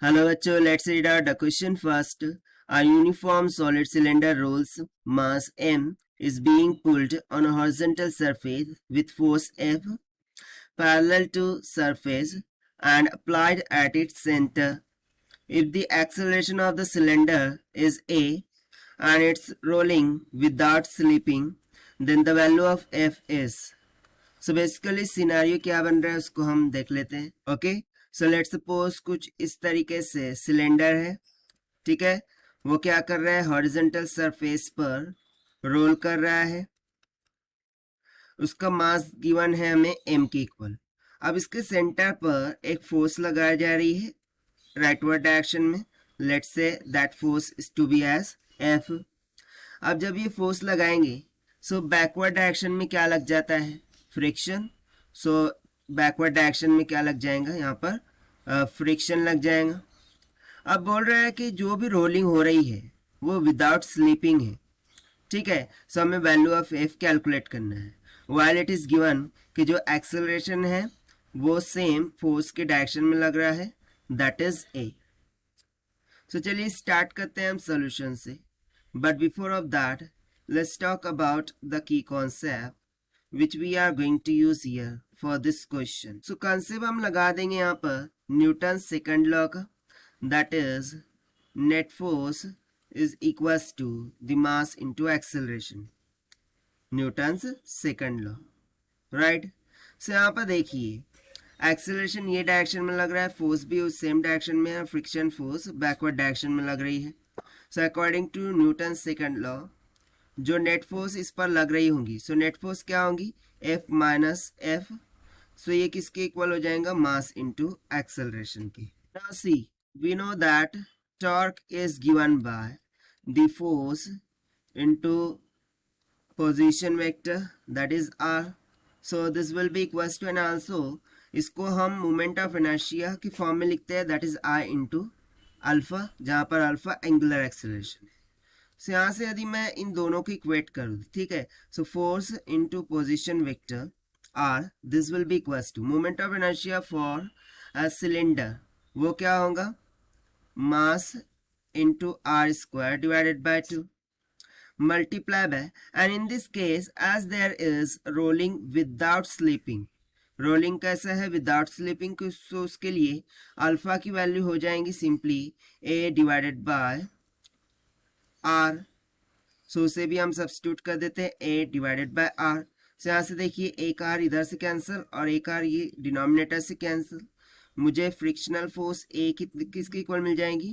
Hello bachcho, let's read out the question first. A uniform solid cylinder rolls mass m is being pulled on a horizontal surface with force F parallel to surface and applied at its center. If the acceleration of the cylinder is a and it's rolling without slipping, then the value of F is. So basically scenario क्या बन रहा है उसको हम देख लेते हैं. Okay, so let's suppose कुछ इस तरीके से सिलेंडर है, ठीक है. वो क्या कर रहा है, हॉरिजॉन्टल सरफेस पर रोल कर रहा है. उसका मास गिवन है हमें m के इक्वल. अब इसके सेंटर पर एक फोर्स लगाई जा रही है राइटवर्ड डायरेक्शन में. Let's say that force is to be as F. अब जब ये फोर्स लगाएंगे सो बैकवर्ड डायरेक्शन में क्या लग जाता है, फ्रिक्शन. सो बैकवर्ड डायरेक्शन में क्या लग जाएगा, यहाँ पर फ्रिक्शन लग जाएगा. अब बोल रहा है कि जो भी रोलिंग हो रही है वो विदाउट स्लीपिंग है, ठीक है. सो हमें वैल्यू ऑफ F कैलकुलेट करना है. वाइल इट इज गिवन कि जो एक्सेलरेशन है वो सेम फोर्स के डायरेक्शन में लग रहा है, दैट इज A. सो चलिए स्टार्ट करते हैं हम सोल्यूशन से. But before of that let's talk about the key concept which we are going to use here for this question. So concept हम लगा देंगे यहाँ पर न्यूटन सेकंड लॉ का, that is net force is equals to the mass into acceleration. Newton's second law, right. So यहाँ पर देखिए acceleration ये डायरेक्शन में लग रहा है, फोर्स भी उस सेम डायरेक्शन में है, फ्रिक्शन फोर्स बैकवर्ड डायरेक्शन में लग रही है. So according to Newton second law जो नेट फोर्स इस पर लग रही होंगी, सो नेट फोर्स क्या होंगी, F माइनस F. सो ये किसके इक्वल हो जाएगा, मास इनटू एक्सेलरेशन की. Now see we know that torque is given by the force into position vector that is R. So this will be equals to, and also इसको हम moment of inertia की form में लिखते हैं, that is I into alpha, जहाँ पर alpha angular acceleration है. सो यहाँ से यदि मैं इन दोनों को इक्वेट करूँ, ठीक है, so force into position vector R, this will be equals to moment of inertia for a cylinder, वो क्या होगा, mass into R square divided by 2 multiply by, and in this case as there is rolling without sleeping. Rolling कैसा है, without sleeping, सो उसके लिए alpha की value हो जाएंगी simply A divided by R. सो उसे भी हम सब्स्टिट्यूट कर देते हैं A डिवाइडेड बाय R. सो यहाँ से देखिए एक R इधर से कैंसिल और एक R ये डिनोमिनेटर से कैंसिल. मुझे फ्रिक्शनल फोर्स A किसके इक्वल मिल जाएंगी,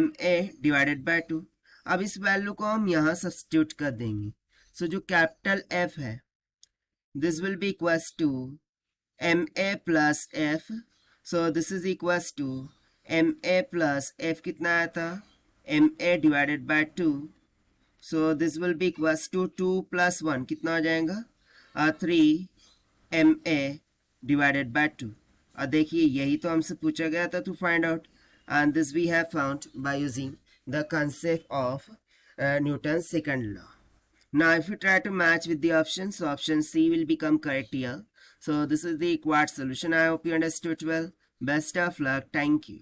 MA डिवाइडेड बाय 2. अब इस वैल्यू को हम यहाँ सब्स्टिट्यूट कर देंगे. सो जो कैपिटल F है this will be equals to MA plus F. So this is equals to MA plus F कितना आया था, MA divided by 2. So this will be equals to 2 plus 1 कितना हो जाएगा, 3 MA डिवाइडेड बाय 2. और देखिए यही तो हमसे पूछा गया था to find out, and this we have found by using the concept of Newton second law. Now if you try to match with the options, so option C will become correct here. So this is the required solution. I hope you understood well. Best of luck. Thank you.